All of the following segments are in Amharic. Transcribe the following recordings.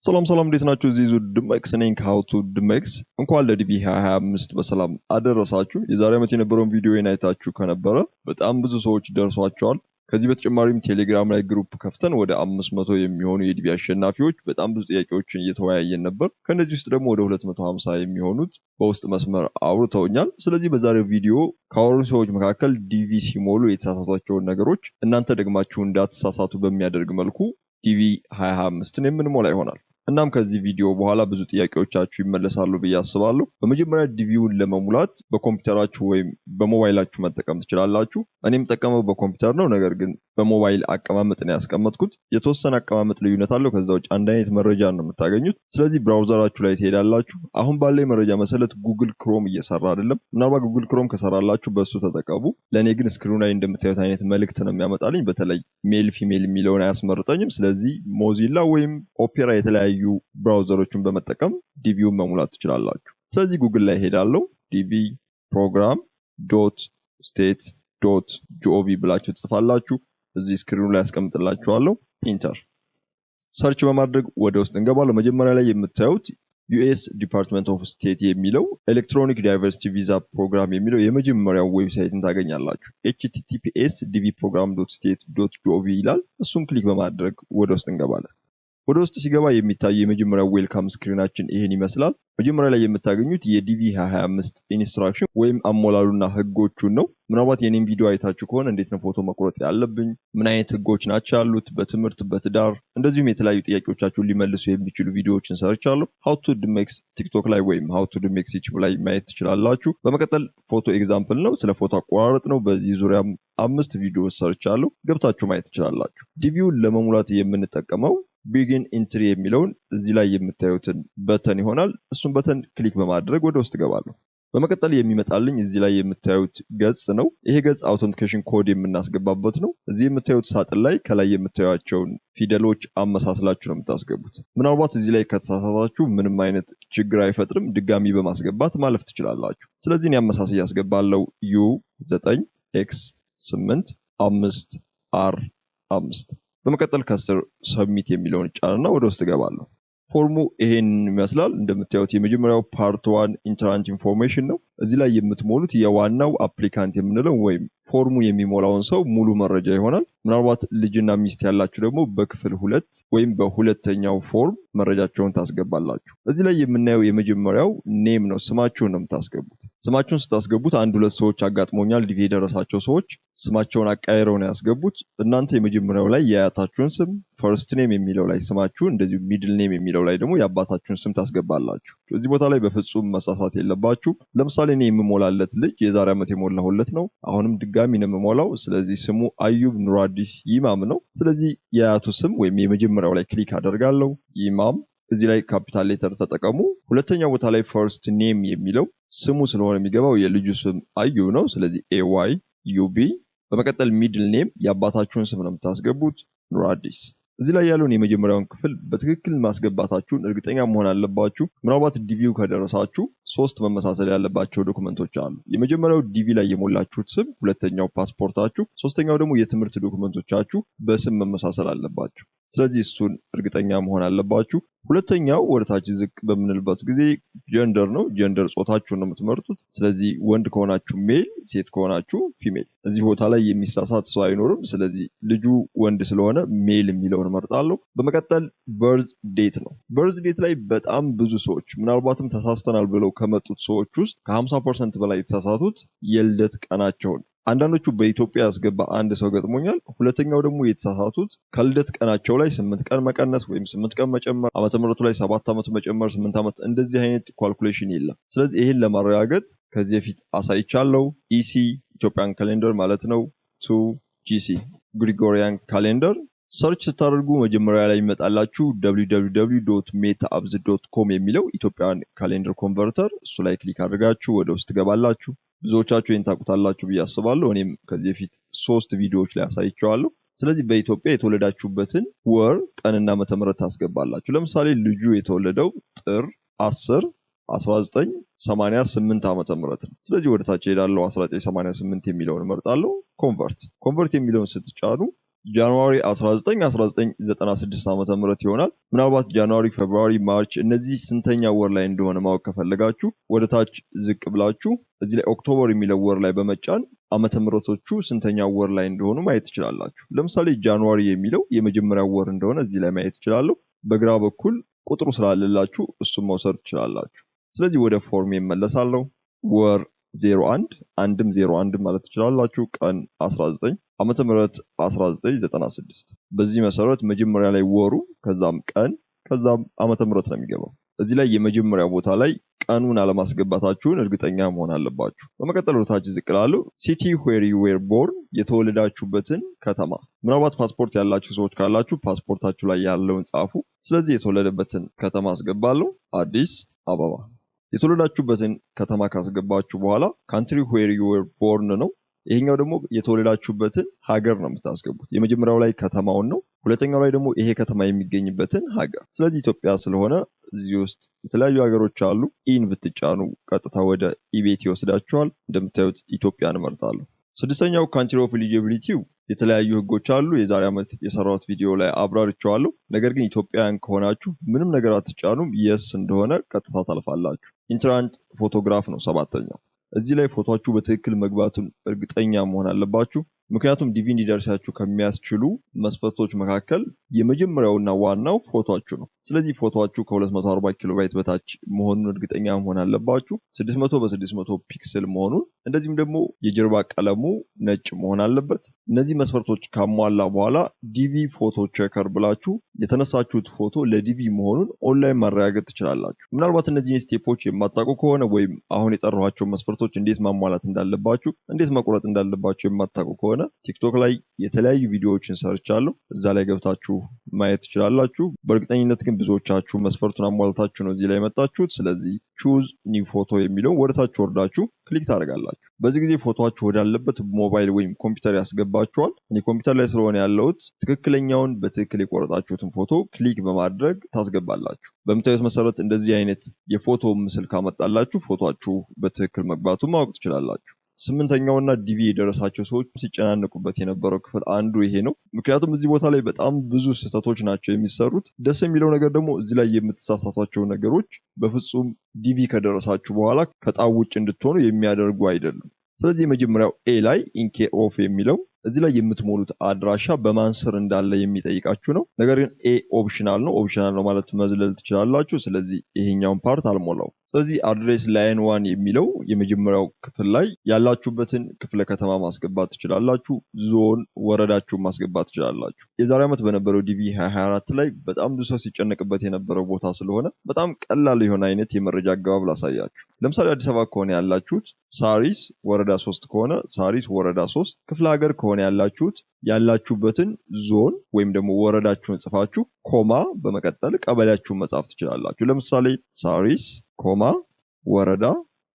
ሰላም እንዴት ናችሁ? ዚዙ ደምክስ ነኝ ከሃው ቱ ደምክስ። እንኳን ለዲቪ 2025 በሰላም አደረሳችሁ። የዛሬ ዓመት የነበረውን ቪዲዮ አይታችሁ ከነበረ በጣም ብዙ ሰዎች ደርሷቸዋል። ከዚህ በተጨማሪም ቴሌግራም ላይ ግሩፕ ከፍተን ወደ 500 የሚሆኑ የዲቪ አሸናፊዎች በጣም ብዙ ጥያቄዎችን እየተወያየን ነበር። ከነዚህ ውስጥ ደግሞ ወደ 250 የሚሆኑት በውስጥ መስመር አውርተውኛል። ስለዚህ በዛሬው ቪዲዮ ካወሩ ሰዎች መካከል ዲቪ ሲሞሉ የተሳሳቷቸውን ነገሮች እናንተ ደግማችሁ እንዳትሳሳቱ በሚያደርግ መልኩ ዲቪ 2025ን የምንሞላ ይሆናል። እናም ከዚህ ቪዲዮ በኋላ ብዙ ጥያቄዎቻችሁ ይመለሳሉ ብዬ አስባለሁ። በመጀመሪያ ዲቪውን ለመሙላት በኮምፒውተራችሁ ወይም በሞባይላችሁ መጠቀም ትችላላችሁ። እኔም ተጠቀመው በኮምፒውተር ነው፣ ነገር ግን በሞባይል አቀማመጥ ነው ያስቀመጥኩት። የተወሰነ አቀማመጥ ልዩነት አለው። ከዛ ውጭ አንድ አይነት መረጃ ነው የምታገኙት። ስለዚህ ብራውዘራችሁ ላይ ትሄዳላችሁ። አሁን ባለው መረጃ መሰረት ጉግል ክሮም እየሰራ አይደለም። ምናልባት ጉግል ክሮም ከሰራላችሁ በሱ ተጠቀሙ። ለኔ ግን ስክሪኑ ላይ እንደምታዩት አይነት መልእክት ነው የሚያመጣልኝ። በተለይ ሜል ፊሜል የሚለውን አያስመርጠኝም። ስለዚህ ሞዚላ ወይም ኦፔራ የተለያዩ ብራውዘሮችን በመጠቀም ዲቪውን መሙላት ትችላላችሁ። ስለዚህ ጉግል ላይ ሄዳለሁ። ዲቪ ፕሮግራም .state.gov ብላችሁ ትጽፋላችሁ። እዚህ ስክሪኑ ላይ ያስቀምጥላችኋለሁ። ኢንተር ሰርች በማድረግ ወደ ውስጥ እንገባለን። መጀመሪያ ላይ የምታዩት ዩኤስ ዲፓርትመንት ኦፍ ስቴት የሚለው ኤሌክትሮኒክ ዳይቨርሲቲ ቪዛ ፕሮግራም የሚለው የመጀመሪያው ዌብሳይትን ታገኛላችሁ። https://dvprogram.state.gov ይላል። እሱን ክሊክ በማድረግ ወደ ውስጥ እንገባለን። ወደ ውስጥ ሲገባ የሚታየው የመጀመሪያው ዌልካም ስክሪናችን ይሄን ይመስላል። መጀመሪያ ላይ የምታገኙት የዲቪ 2025 ኢንስትራክሽን ወይም አሞላሉና ህጎቹን ነው። ምናልባት የኔን ቪዲዮ አይታችሁ ከሆነ እንዴት ነው ፎቶ መቁረጥ ያለብኝ፣ ምን አይነት ህጎች ናቸው ያሉት በትምህርት በትዳር እንደዚሁም የተለያዩ ጥያቄዎቻችሁን ሊመልሱ የሚችሉ ቪዲዮዎችን ሰርቻለሁ። ሃው ቱ ደምክስ ቲክቶክ ላይ ወይም ሃው ቱ ደምክስ ዩቲዩብ ላይ ማየት ትችላላችሁ። በመቀጠል ፎቶ ኤግዛምፕል ነው፣ ስለ ፎቶ አቆራረጥ ነው። በዚህ ዙሪያ 5 ቪዲዮዎች ሰርቻለሁ፣ ገብታችሁ ማየት ትችላላችሁ። ዲቪውን ለመሙላት የምንጠቀመው ቢጊን ኢንትሪ የሚለውን እዚህ ላይ የምታዩትን በተን ይሆናል። እሱን በተን ክሊክ በማድረግ ወደ ውስጥ ገባለሁ። በመቀጠል የሚመጣልኝ እዚህ ላይ የምታዩት ገጽ ነው። ይሄ ገጽ አውተንቲኬሽን ኮድ የምናስገባበት ነው። እዚህ የምታዩት ሳጥን ላይ ከላይ የምታዩቸውን ፊደሎች አመሳስላችሁ ነው የምታስገቡት። ምናልባት እዚህ ላይ ከተሳሳታችሁ ምንም አይነት ችግር አይፈጥርም፣ ድጋሚ በማስገባት ማለፍ ትችላላችሁ። ስለዚህ እኔ አመሳሳይ ያስገባለሁ U9 X8 5 R5። በመቀጠል ከስር ሰብሚት የሚለውን ጫንና ወደ ውስጥ ገባለሁ። ፎርሙ ይሄን ይመስላል። እንደምታዩት የመጀመሪያው ፓርት 1 ኢንትራንት ኢንፎርሜሽን ነው። እዚህ ላይ የምትሞሉት የዋናው አፕሊካንት የምንለው ወይም ፎርሙ የሚሞላውን ሰው ሙሉ መረጃ ይሆናል። ምናልባት ልጅና ሚስት ያላችሁ ደግሞ በክፍል 2 ወይም በሁለተኛው ፎርም መረጃቸውን ታስገባላችሁ። እዚህ ላይ የምናየው የመጀመሪያው ኔም ነው። ስማችሁን ነው የምታስገቡት። ስማችሁን ስታስገቡት 1-2 ሰዎች አጋጥሞኛል። ዲቪ የደረሳቸው ሰዎች ስማቸውን አቃይረው ነው ያስገቡት። እናንተ የመጀመሪያው ላይ የአያታችሁን ስም፣ ፈርስት ኔም የሚለው ላይ ስማችሁን፣ እንደዚሁ ሚድል ኔም የሚለው ላይ ደግሞ የአባታችሁን ስም ታስገባላችሁ። እዚህ ቦታ ላይ በፍጹም መሳሳት የለባችሁ። ለምሳሌ እኔ የምሞላለት ልጅ የዛሬ ዓመት የሞላሁለት ነው። አሁንም ድጋሚ ነው የምሞላው። ስለዚህ ስሙ አዩብ ኑራዲስ ይማም ነው። ስለዚህ የአያቱ ስም ወይም የመጀመሪያው ላይ ክሊክ አደርጋለሁ። ይማም እዚህ ላይ ካፒታል ሌተር ተጠቀሙ። ሁለተኛው ቦታ ላይ ፈርስት ኔም የሚለው ስሙ ስለሆነ የሚገባው የልጁ ስም አዩብ ነው። ስለዚህ AYUB። በመቀጠል ሚድል ኔም የአባታችሁን ስም ነው የምታስገቡት፣ ኑራዲስ። እዚህ ላይ ያለውን የመጀመሪያውን ክፍል በትክክል ማስገባታችሁን እርግጠኛ መሆን አለባችሁ። ምናልባት ዲቪው ከደረሳችሁ 3 መመሳሰል ያለባቸው ዶክመንቶች አሉ። የመጀመሪያው ዲቪ ላይ የሞላችሁት ስም፣ ሁለተኛው ፓስፖርታችሁ፣ ሶስተኛው ደግሞ የትምህርት ዶክመንቶቻችሁ በስም መመሳሰል አለባችሁ። ስለዚህ እሱን እርግጠኛ መሆን አለባችሁ። ሁለተኛው ወደታች ዝቅ በምንልበት ጊዜ ጀንደር ነው። ጀንደር ጾታችሁን ነው የምትመርጡት። ስለዚህ ወንድ ከሆናችሁ ሜል፣ ሴት ከሆናችሁ ፊሜል። እዚህ ቦታ ላይ የሚሳሳት ሰው አይኖርም። ስለዚህ ልጁ ወንድ ስለሆነ ሜል የሚለውን እመርጣለሁ። በመቀጠል በርዝ ዴት ነው። በርዝ ዴት ላይ በጣም ብዙ ሰዎች ምናልባትም ተሳስተናል ብለው ከመጡት ሰዎች ውስጥ ከ50% በላይ የተሳሳቱት የልደት ቀናቸውን። አንዳንዶቹ በኢትዮጵያ ያስገባ አንድ ሰው ገጥሞኛል። ሁለተኛው ደግሞ የተሳሳቱት ከልደት ቀናቸው ላይ 8 ቀን መቀነስ ወይም 8 ቀን መጨመር፣ ዓመተ ምህረቱ ላይ 7 ዓመት መጨመር፣ 8 ዓመት፣ እንደዚህ አይነት ኳልኩሌሽን የለም። ስለዚህ ይሄን ለማረጋገጥ ከዚህ በፊት አሳይቻለሁ። ኢሲ ኢትዮጵያን ካሌንደር ማለት ነው ቱ ጂሲ ግሪጎሪያን ካሌንደር ሰርች ስታደርጉ መጀመሪያ ላይ ይመጣላችሁ www.metaapps.com የሚለው ኢትዮጵያን ካሌንደር ኮንቨርተር። እሱ ላይ ክሊክ አድርጋችሁ ወደ ውስጥ ገባላችሁ። ብዙዎቻችሁ ይህን ታውቁታላችሁ ብዬ አስባለሁ። እኔም ከዚህ በፊት 3 ቪዲዮዎች ላይ አሳይቻለሁ። ስለዚህ በኢትዮጵያ የተወለዳችሁበትን ወር ቀንና ዓመተ ምህረት ታስገባላችሁ። ለምሳሌ ልጁ የተወለደው ጥር 10 1988 ዓመተ ምህረት ነው። ስለዚህ ወደ ታች ሄዳለሁ 1988 የሚለውን እመርጣለሁ። ኮንቨርት የሚለውን ስትጫኑ ጃንዋሪ 1996 ዓመተ ምህረት ይሆናል። ምናልባት ጃንዋሪ፣ ፌብሩዋሪ፣ ማርች እነዚህ ስንተኛ ወር ላይ እንደሆነ ማወቅ ከፈለጋችሁ ወደ ታች ዝቅ ብላችሁ እዚህ ላይ ኦክቶበር የሚለው ወር ላይ በመጫን ዓመተ ምህረቶቹ ስንተኛ ወር ላይ እንደሆኑ ማየት ትችላላችሁ። ለምሳሌ ጃንዋሪ የሚለው የመጀመሪያው ወር እንደሆነ እዚህ ላይ ማየት ትችላለሁ። በግራ በኩል ቁጥሩ ስላለላችሁ እሱን መውሰድ ትችላላችሁ። ስለዚህ ወደ ፎርም እመለሳለሁ። ወር 01 አንድም 01 ማለት ትችላላችሁ። ቀን 19 ዓመተ ምህረት 1996። በዚህ መሰረት መጀመሪያ ላይ ወሩ ከዛም ቀን ከዛም ዓመተ ምህረት ነው የሚገባው። እዚህ ላይ የመጀመሪያው ቦታ ላይ ቀኑን አለማስገባታችሁን እርግጠኛ መሆን አለባችሁ። በመቀጠል ወደታች ዝቅ እላለሁ። ሲቲ ዌር ዩ ዌር ቦርን የተወለዳችሁበትን ከተማ። ምናልባት ፓስፖርት ያላችሁ ሰዎች ካላችሁ ፓስፖርታችሁ ላይ ያለውን ጻፉ። ስለዚህ የተወለደበትን ከተማ አስገባለሁ። አዲስ አበባ። የተወለዳችሁበትን ከተማ ካስገባችሁ በኋላ ካንትሪ ዌር ዩ ዌር ቦርን ነው። ይሄኛው ደግሞ የተወለዳችሁበትን ሀገር ነው የምታስገቡት። የመጀመሪያው ላይ ከተማውን ነው፣ ሁለተኛው ላይ ደግሞ ይሄ ከተማ የሚገኝበትን ሀገር። ስለዚህ ኢትዮጵያ ስለሆነ እዚህ ውስጥ የተለያዩ ሀገሮች አሉ። ኢን ብትጫኑ ቀጥታ ወደ ኢቤት ይወስዳችኋል። እንደምታዩት ኢትዮጵያን እመርጣለሁ። ስድስተኛው ካንትሪ ኦፍ ኤሊጂቢሊቲው የተለያዩ ህጎች አሉ። የዛሬ ዓመት የሰራሁት ቪዲዮ ላይ አብራርቼዋለሁ። ነገር ግን ኢትዮጵያውያን ከሆናችሁ ምንም ነገር አትጫኑም። የስ እንደሆነ ቀጥታ ታልፋላችሁ። ኢንትራንት ፎቶግራፍ ነው ሰባተኛው። እዚህ ላይ ፎቶአችሁ በትክክል መግባቱን እርግጠኛ መሆን አለባችሁ። ምክንያቱም ዲቪ እንዲደርሳችሁ ከሚያስችሉ መስፈርቶች መካከል የመጀመሪያውና ዋናው ፎቶአችሁ ነው። ስለዚህ ፎቶአችሁ ከ240 ኪሎ ባይት በታች መሆኑን እርግጠኛ መሆን አለባችሁ። 600 በ600 ፒክሰል መሆኑን፣ እንደዚህም ደግሞ የጀርባ ቀለሙ ነጭ መሆን አለበት። እነዚህ መስፈርቶች ካሟላ በኋላ ዲቪ ፎቶ ቼከር ብላችሁ የተነሳችሁት ፎቶ ለዲቪ መሆኑን ኦንላይን ማረጋገጥ ትችላላችሁ። ምናልባት እነዚህን ስቴፖች የማታውቁ ከሆነ ወይም አሁን የጠራኋቸው መስፈርቶች እንዴት ማሟላት እንዳለባችሁ፣ እንዴት መቁረጥ እንዳለባችሁ የማታውቁ ከሆነ ቲክቶክ ላይ የተለያዩ ቪዲዮዎችን ሰርቻለሁ። እዛ ላይ ገብታችሁ ማየት ትችላላችሁ። በእርግጠኝነት ግን ብዙዎቻችሁ መስፈርቱን አሟልታችሁ ነው እዚህ ላይ መጣችሁት። ስለዚህ ቹዝ ኒው ፎቶ የሚለውን ወደታች ወርዳችሁ ክሊክ ታደርጋላችሁ። በዚህ ጊዜ ፎቶአችሁ ወዳለበት ሞባይል ወይም ኮምፒውተር ያስገባችኋል። እኔ ኮምፒውተር ላይ ስለሆነ ያለሁት ትክክለኛውን በትክክል የቆረጣችሁትን ፎቶ ክሊክ በማድረግ ታስገባላችሁ። በምታዩት መሰረት እንደዚህ አይነት የፎቶ ምስል ካመጣላችሁ ፎቶአችሁ በትክክል መግባቱን ማወቅ ትችላላችሁ። ስምንተኛውና ዲቪ የደረሳቸው ሰዎች ሲጨናነቁበት የነበረው ክፍል አንዱ ይሄ ነው። ምክንያቱም እዚህ ቦታ ላይ በጣም ብዙ ስህተቶች ናቸው የሚሰሩት። ደስ የሚለው ነገር ደግሞ እዚህ ላይ የምትሳሳቷቸው ነገሮች በፍጹም ዲቪ ከደረሳችሁ በኋላ ከጣው ውጭ እንድትሆኑ የሚያደርጉ አይደሉም። ስለዚህ የመጀመሪያው ኤ ላይ ኢንኬር ኦፍ የሚለው እዚህ ላይ የምትሞሉት አድራሻ በማን ስር እንዳለ የሚጠይቃችሁ ነው። ነገር ግን ኤ ኦፕሽናል ነው። ኦፕሽናል ነው ማለት መዝለል ትችላላችሁ። ስለዚህ ይሄኛውን ፓርት አልሞላው። ስለዚህ አድሬስ ላይን 1 የሚለው የመጀመሪያው ክፍል ላይ ያላችሁበትን ክፍለ ከተማ ማስገባት ትችላላችሁ። ዞን፣ ወረዳችሁን ማስገባት ትችላላችሁ። የዛሬ ዓመት በነበረው ዲቪ 2024 ላይ በጣም ብዙ ሰው ሲጨነቅበት የነበረው ቦታ ስለሆነ በጣም ቀላል የሆነ አይነት የመረጃ አገባብ ላሳያችሁ። ለምሳሌ አዲስ አበባ ከሆነ ያላችሁት ሳሪስ ወረዳ 3 ከሆነ ሳሪስ ወረዳ 3፣ ክፍለ ሀገር ከሆነ ያላችሁት ያላችሁበትን ዞን ወይም ደግሞ ወረዳችሁን ጽፋችሁ ኮማ በመቀጠል ቀበሌያችሁን መጻፍ ትችላላችሁ። ለምሳሌ ሳሪስ ኮማ ወረዳ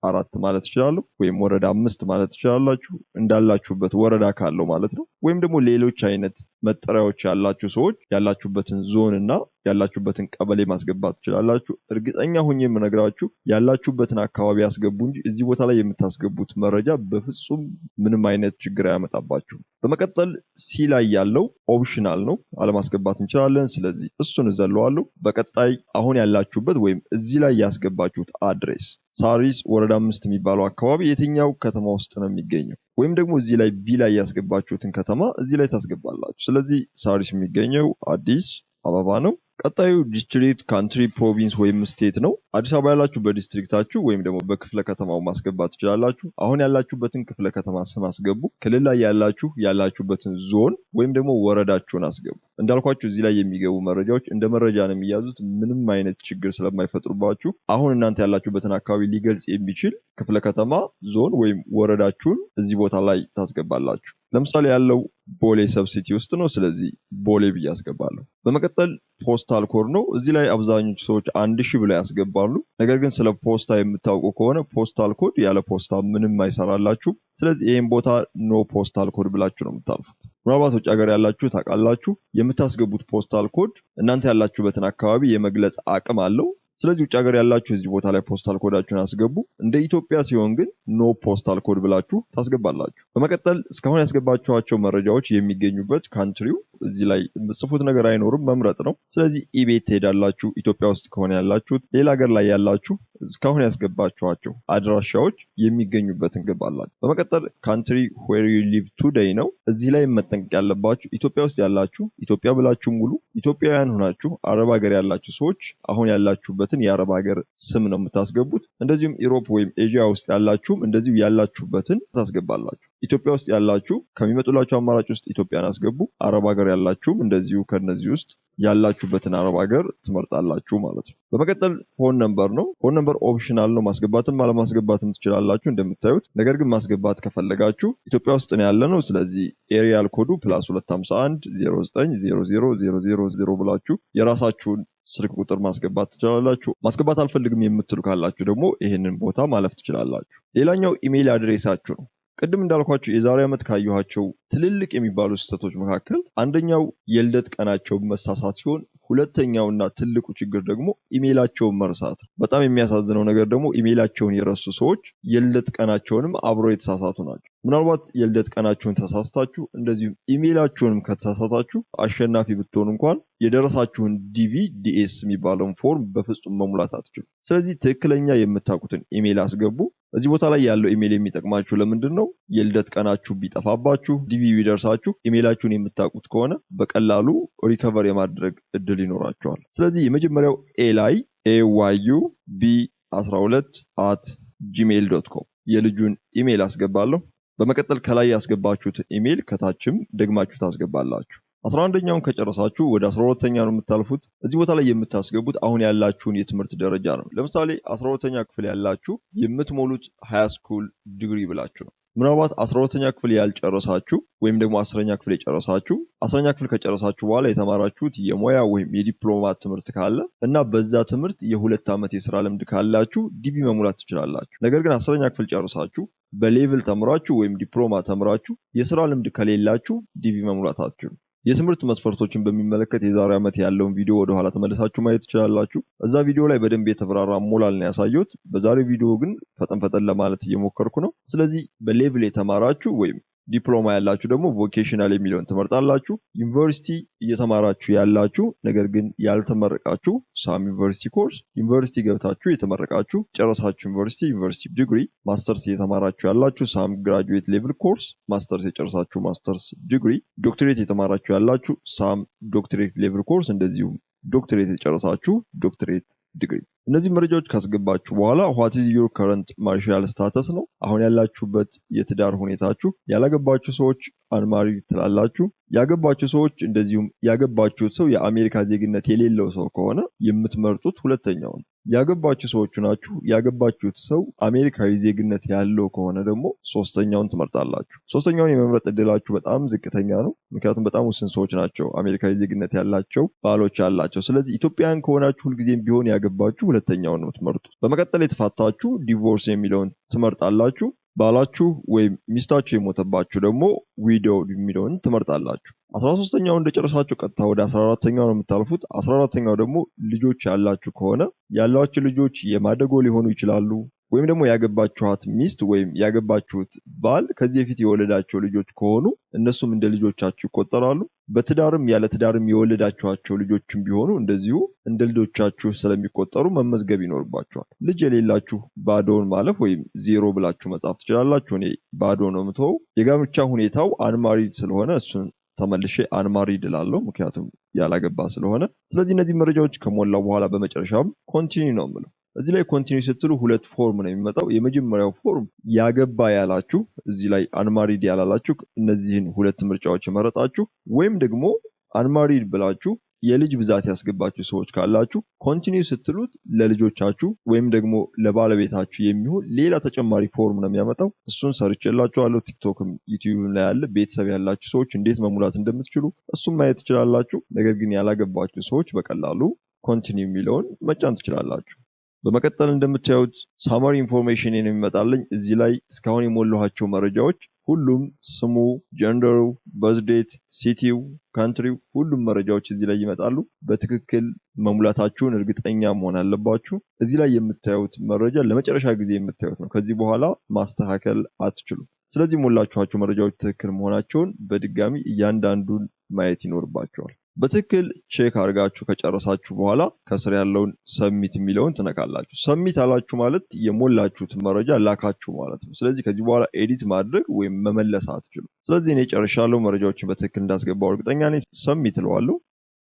4 ማለት ትችላላችሁ፣ ወይም ወረዳ 5 ማለት ትችላላችሁ። እንዳላችሁበት ወረዳ ካለው ማለት ነው። ወይም ደግሞ ሌሎች አይነት መጠሪያዎች ያላችሁ ሰዎች ያላችሁበትን ዞን እና ያላችሁበትን ቀበሌ ማስገባት ትችላላችሁ። እርግጠኛ ሆኜ የምነግራችሁ ያላችሁበትን አካባቢ ያስገቡ እንጂ እዚህ ቦታ ላይ የምታስገቡት መረጃ በፍጹም ምንም አይነት ችግር አያመጣባችሁም። በመቀጠል ሲ ላይ ያለው ኦፕሽናል ነው፣ አለማስገባት እንችላለን። ስለዚህ እሱን እዘለዋለሁ። በቀጣይ አሁን ያላችሁበት ወይም እዚህ ላይ ያስገባችሁት አድሬስ ሳሪስ ወረዳ 5 የሚባለው አካባቢ የትኛው ከተማ ውስጥ ነው የሚገኘው? ወይም ደግሞ እዚህ ላይ ቢ ላይ ያስገባችሁትን ከተማ እዚህ ላይ ታስገባላችሁ። ስለዚህ ሳሪስ የሚገኘው አዲስ አበባ ነው። ቀጣዩ ዲስትሪክት፣ ካንትሪ፣ ፕሮቪንስ ወይም ስቴት ነው። አዲስ አበባ ያላችሁ በዲስትሪክታችሁ ወይም ደግሞ በክፍለ ከተማው ማስገባት ትችላላችሁ። አሁን ያላችሁበትን ክፍለ ከተማ ስም አስገቡ። ክልል ላይ ያላችሁበትን ዞን ወይም ደግሞ ወረዳችሁን አስገቡ። እንዳልኳችሁ እዚህ ላይ የሚገቡ መረጃዎች እንደ መረጃ ነው የሚያዙት። ምንም አይነት ችግር ስለማይፈጥሩባችሁ አሁን እናንተ ያላችሁበትን አካባቢ ሊገልጽ የሚችል ክፍለ ከተማ፣ ዞን ወይም ወረዳችሁን እዚህ ቦታ ላይ ታስገባላችሁ። ለምሳሌ ያለው ቦሌ ሰብሲቲ ውስጥ ነው። ስለዚህ ቦሌ ብዬ አስገባለሁ። በመቀጠል ፖስታል ኮድ ነው። እዚህ ላይ አብዛኞቹ ሰዎች 1000 ብለው ያስገባሉ። ነገር ግን ስለ ፖስታ የምታውቁ ከሆነ ፖስታል ኮድ ያለ ፖስታ ምንም አይሰራላችሁ። ስለዚህ ይሄን ቦታ ኖ ፖስታል ኮድ ብላችሁ ነው የምታልፉት። ምናልባት ውጭ ሀገር ያላችሁ ታውቃላችሁ፣ የምታስገቡት ፖስታል ኮድ እናንተ ያላችሁበትን አካባቢ የመግለጽ አቅም አለው። ስለዚህ ውጭ ሀገር ያላችሁ እዚህ ቦታ ላይ ፖስታል ኮዳችሁን አስገቡ። እንደ ኢትዮጵያ ሲሆን ግን ኖ ፖስታል ኮድ ብላችሁ ታስገባላችሁ። በመቀጠል እስካሁን ያስገባችኋቸው መረጃዎች የሚገኙበት ካንትሪው እዚህ ላይ የምትጽፉት ነገር አይኖርም፣ መምረጥ ነው። ስለዚህ ኢቤት ትሄዳላችሁ። ኢትዮጵያ ውስጥ ከሆነ ያላችሁት፣ ሌላ ሀገር ላይ ያላችሁ እስካሁን ያስገባችኋቸው አድራሻዎች የሚገኙበትን ገባላችሁ። በመቀጠል ካንትሪ where you live today ነው። እዚህ ላይ መጠንቀቅ ያለባችሁ ኢትዮጵያ ውስጥ ያላችሁ ኢትዮጵያ ብላችሁ ሙሉ ኢትዮጵያውያን ሆናችሁ አረብ ሀገር ያላችሁ ሰዎች አሁን ያላችሁበትን የአረብ ሀገር ስም ነው የምታስገቡት። እንደዚሁም ኢሮፕ ወይም ኤዥያ ውስጥ ያላችሁም እንደዚሁ ያላችሁበትን ታስገባላችሁ። ኢትዮጵያ ውስጥ ያላችሁ ከሚመጡላችሁ አማራጭ ውስጥ ኢትዮጵያን አስገቡ። አረብ ሀገር ያላችሁም እንደዚሁ ከነዚህ ውስጥ ያላችሁበትን አረብ ሀገር ትመርጣላችሁ ማለት ነው። በመቀጠል ፎን ነምበር ነው። ፎን ነምበር ኦፕሽናል ነው። ማስገባትም አለማስገባትም ትችላላችሁ እንደምታዩት። ነገር ግን ማስገባት ከፈለጋችሁ ኢትዮጵያ ውስጥ ነው ያለነው። ስለዚህ ኤሪያል ኮዱ +251 09000000 ብላችሁ የራሳችሁን ስልክ ቁጥር ማስገባት ትችላላችሁ። ማስገባት አልፈልግም የምትሉ ካላችሁ ደግሞ ይሄንን ቦታ ማለፍ ትችላላችሁ። ሌላኛው ኢሜይል አድሬሳችሁ ነው። ቅድም እንዳልኳችሁ የዛሬ ዓመት ካየኋቸው ትልልቅ የሚባሉ ስህተቶች መካከል አንደኛው የልደት ቀናቸው መሳሳት ሲሆን ሁለተኛውና ትልቁ ችግር ደግሞ ኢሜይላቸውን መርሳት። በጣም የሚያሳዝነው ነገር ደግሞ ኢሜይላቸውን የረሱ ሰዎች የልደት ቀናቸውንም አብሮ የተሳሳቱ ናቸው። ምናልባት የልደት ቀናቸውን ተሳስታችሁ እንደዚሁም ኢሜይላቸውንም ከተሳሳታችሁ አሸናፊ ብትሆኑ እንኳን የደረሳችሁን ዲኤስ የሚባለውን ፎርም በፍጹም መሙላት አትችሉም። ስለዚህ ትክክለኛ የምታውቁትን ኢሜይል አስገቡ። እዚህ ቦታ ላይ ያለው ኢሜይል የሚጠቅማችሁ ለምንድን ነው? የልደት ቀናችሁ ቢጠፋባችሁ ዲቪ ቢደርሳችሁ ኢሜይላችሁን የምታውቁት ከሆነ በቀላሉ ሪከቨር የማድረግ እድል ይኖራቸዋል። ስለዚህ የመጀመሪያው ኤ ላይ ayub12@gmail.com የልጁን ኢሜይል አስገባለሁ። በመቀጠል ከላይ ያስገባችሁት ኢሜይል ከታችም ደግማችሁ ታስገባላችሁ። 11ኛውን ከጨረሳችሁ ወደ 12ኛ ነው የምታልፉት። እዚህ ቦታ ላይ የምታስገቡት አሁን ያላችሁን የትምህርት ደረጃ ነው። ለምሳሌ 12ኛ ክፍል ያላችሁ የምትሞሉት ሃይ ስኩል ዲግሪ ብላችሁ ነው። ምናልባት 12ኛ ክፍል ያልጨረሳችሁ ወይም ደግሞ 10ኛ ክፍል የጨረሳችሁ 10ኛ ክፍል ከጨረሳችሁ በኋላ የተማራችሁት የሙያ ወይም የዲፕሎማ ትምህርት ካለ እና በዛ ትምህርት የ2 ዓመት የሥራ ልምድ ካላችሁ ዲቪ መሙላት ትችላላችሁ። ነገር ግን 10ኛ ክፍል ጨረሳችሁ በሌቭል ተምራችሁ ወይም ዲፕሎማ ተምራችሁ የሥራ ልምድ ከሌላችሁ ዲቪ መሙላት አትችሉም። የትምህርት መስፈርቶችን በሚመለከት የዛሬ ዓመት ያለውን ቪዲዮ ወደ ኋላ ተመልሳችሁ ማየት ትችላላችሁ። እዛ ቪዲዮ ላይ በደንብ የተብራራ አሞላል ነው ያሳየሁት። በዛሬው ቪዲዮ ግን ፈጠን ለማለት እየሞከርኩ ነው። ስለዚህ በሌቭል የተማራችሁ ወይም ዲፕሎማ ያላችሁ ደግሞ ቮኬሽናል የሚለውን ትመርጣላችሁ። ዩኒቨርሲቲ እየተማራችሁ ያላችሁ ነገር ግን ያልተመረቃችሁ ሳም ዩኒቨርሲቲ ኮርስ፣ ዩኒቨርሲቲ ገብታችሁ የተመረቃችሁ ጨረሳችሁ ዩኒቨርሲቲ ዲግሪ፣ ማስተርስ እየተማራችሁ ያላችሁ ሳም ግራጁዌት ሌቭል ኮርስ፣ ማስተርስ የጨረሳችሁ ማስተርስ ዲግሪ፣ ዶክትሬት የተማራችሁ ያላችሁ ሳም ዶክትሬት ሌቭል ኮርስ፣ እንደዚሁም ዶክትሬት የጨረሳችሁ ዶክትሬት ዲግሪ። እነዚህ መረጃዎች ካስገባችሁ በኋላ what is your current marital status ነው። አሁን ያላችሁበት የትዳር ሁኔታችሁ። ያላገባችሁ ሰዎች unmarried ትላላችሁ። ያገባችሁ ሰዎች እንደዚሁም ያገባችሁት ሰው የአሜሪካ ዜግነት የሌለው ሰው ከሆነ የምትመርጡት ሁለተኛው ነው። ያገባችሁ ሰዎች ናችሁ። ያገባችሁት ሰው አሜሪካዊ ዜግነት ያለው ከሆነ ደግሞ ሶስተኛውን ትመርጣላችሁ። ሶስተኛውን የመምረጥ እድላችሁ በጣም ዝቅተኛ ነው። ምክንያቱም በጣም ውስን ሰዎች ናቸው አሜሪካዊ ዜግነት ያላቸው ባሎች ያላቸው። ስለዚህ ኢትዮጵያን ከሆናችሁ ሁልጊዜም ቢሆን ያገባችሁ ሁለተኛውን ነው የምትመርጡት። በመቀጠል የተፋታችሁ ዲቮርስ የሚለውን ትመርጣላችሁ። ባላችሁ ወይም ሚስታችሁ የሞተባችሁ ደግሞ ዊዶው የሚለውን ትመርጣላችሁ። 13ኛው እንደጨረሳችሁ ቀጥታ ወደ 14ኛው ነው የምታልፉት። 14ኛው ደግሞ ልጆች ያላችሁ ከሆነ ያላችሁ ልጆች የማደጎ ሊሆኑ ይችላሉ ወይም ደግሞ ያገባችኋት ሚስት ወይም ያገባችሁት ባል ከዚህ በፊት የወለዳቸው ልጆች ከሆኑ እነሱም እንደ ልጆቻችሁ ይቆጠራሉ። በትዳርም ያለ ትዳርም የወለዳችኋቸው ልጆችም ቢሆኑ እንደዚሁ እንደ ልጆቻችሁ ስለሚቆጠሩ መመዝገብ ይኖርባችኋል። ልጅ የሌላችሁ ባዶውን ማለፍ ወይም ዜሮ ብላችሁ መጻፍ ትችላላችሁ። እኔ ባዶ ነው የምተወው። የጋብቻ ሁኔታው አንማሪድ ስለሆነ እሱን ተመልሼ አንማሪድ እላለሁ፣ ምክንያቱም ያላገባ ስለሆነ። ስለዚህ እነዚህ መረጃዎች ከሞላው በኋላ በመጨረሻም ኮንቲኒው ነው የምለው። እዚህ ላይ ኮንቲኒው ስትሉ ሁለት ፎርም ነው የሚመጣው። የመጀመሪያው ፎርም ያገባ ያላችሁ፣ እዚህ ላይ አንማሪድ ያላላችሁ እነዚህን ሁለት ምርጫዎች መረጣችሁ፣ ወይም ደግሞ አንማሪድ ብላችሁ የልጅ ብዛት ያስገባችሁ ሰዎች ካላችሁ ኮንቲኒው ስትሉት ለልጆቻችሁ ወይም ደግሞ ለባለቤታችሁ የሚሆን ሌላ ተጨማሪ ፎርም ነው የሚያመጣው። እሱን ሰርቼላችኋለሁ። ቲክቶክም ዩቲዩብም ላይ ያለ ቤተሰብ ያላችሁ ሰዎች እንዴት መሙላት እንደምትችሉ እሱን ማየት ትችላላችሁ። ነገር ግን ያላገባችሁ ሰዎች በቀላሉ ኮንቲኒው የሚለውን መጫን ትችላላችሁ። በመቀጠል እንደምታዩት ሳመሪ ኢንፎርሜሽን የሚመጣልኝ እዚህ ላይ እስካሁን የሞላኋቸው መረጃዎች ሁሉም ስሙ፣ ጀንደሩ፣ በርዝዴት፣ ሲቲው፣ ካንትሪው ሁሉም መረጃዎች እዚህ ላይ ይመጣሉ። በትክክል መሙላታችሁን እርግጠኛ መሆን አለባችሁ። እዚህ ላይ የምታዩት መረጃ ለመጨረሻ ጊዜ የምታዩት ነው። ከዚህ በኋላ ማስተካከል አትችሉም። ስለዚህ ሞላችኋቸው መረጃዎች ትክክል መሆናቸውን በድጋሚ እያንዳንዱን ማየት ይኖርባቸዋል። በትክክል ቼክ አድርጋችሁ ከጨረሳችሁ በኋላ ከስር ያለውን ሰሚት የሚለውን ትነካላችሁ። ሰሚት አላችሁ ማለት የሞላችሁትን መረጃ ላካችሁ ማለት ነው። ስለዚህ ከዚህ በኋላ ኤዲት ማድረግ ወይም መመለስ አትችሉም። ስለዚህ እኔ ጨርሻለሁ። መረጃዎችን በትክክል እንዳስገባው እርግጠኛ ነኝ። ሰሚት እለዋለሁ።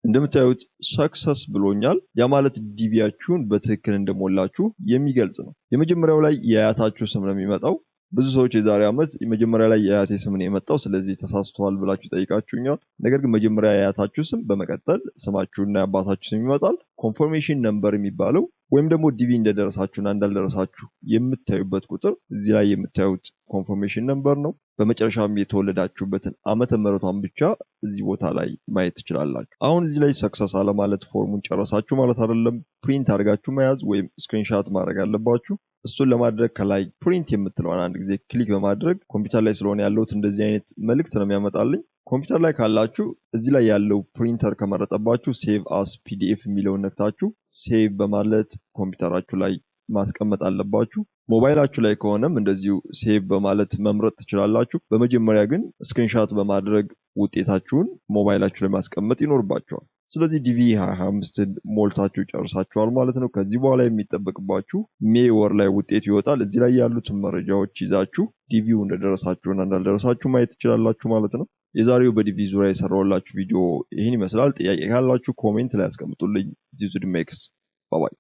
እንደምታዩት ሰክሰስ ብሎኛል። ያ ማለት ዲቪያችሁን በትክክል እንደሞላችሁ የሚገልጽ ነው። የመጀመሪያው ላይ የአያታችሁ ስም ነው የሚመጣው። ብዙ ሰዎች የዛሬ ዓመት መጀመሪያ ላይ የአያቴ ስም ነው የመጣው ስለዚህ ተሳስተዋል ብላችሁ ጠይቃችሁኛል። ነገር ግን መጀመሪያ የአያታችሁ ስም በመቀጠል ስማችሁና የአባታችሁ ስም ይመጣል። ኮንፈርሜሽን ነምበር የሚባለው ወይም ደግሞ ዲቪ እንደደረሳችሁና እንዳልደረሳችሁ የምታዩበት ቁጥር እዚህ ላይ የምታዩት ኮንፈርሜሽን ነምበር ነው። በመጨረሻም የተወለዳችሁበትን ዓመተ ምህረቷን ብቻ እዚህ ቦታ ላይ ማየት ትችላላችሁ። አሁን እዚህ ላይ ሰክሰስ አለ ማለት ፎርሙን ጨረሳችሁ ማለት አይደለም። ፕሪንት አድርጋችሁ መያዝ ወይም ስክሪንሻት ማድረግ አለባችሁ። እሱን ለማድረግ ከላይ ፕሪንት የምትለውን አንድ ጊዜ ክሊክ በማድረግ ኮምፒውተር ላይ ስለሆነ ያለውት እንደዚህ አይነት መልእክት ነው የሚያመጣልኝ። ኮምፒውተር ላይ ካላችሁ እዚህ ላይ ያለው ፕሪንተር ከመረጠባችሁ ሴቭ አስ ፒዲኤፍ የሚለውን ነክታችሁ ሴቭ በማለት ኮምፒውተራችሁ ላይ ማስቀመጥ አለባችሁ። ሞባይላችሁ ላይ ከሆነም እንደዚሁ ሴቭ በማለት መምረጥ ትችላላችሁ። በመጀመሪያ ግን ስክሪንሻት በማድረግ ውጤታችሁን ሞባይላችሁ ላይ ማስቀመጥ ይኖርባችኋል። ስለዚህ ዲቪ 25 ሞልታችሁ ጨርሳችኋል ማለት ነው። ከዚህ በኋላ የሚጠበቅባችሁ ሜይ ወር ላይ ውጤቱ ይወጣል። እዚህ ላይ ያሉትን መረጃዎች ይዛችሁ ዲቪው እንደደረሳችሁና እንዳልደረሳችሁ ማየት ትችላላችሁ ማለት ነው። የዛሬው በዲቪ ዙሪያ የሰራሁላችሁ ቪዲዮ ይህን ይመስላል። ጥያቄ ካላችሁ ኮሜንት ላይ አስቀምጡልኝ። ዚዙ ዲሜክስ ባይ።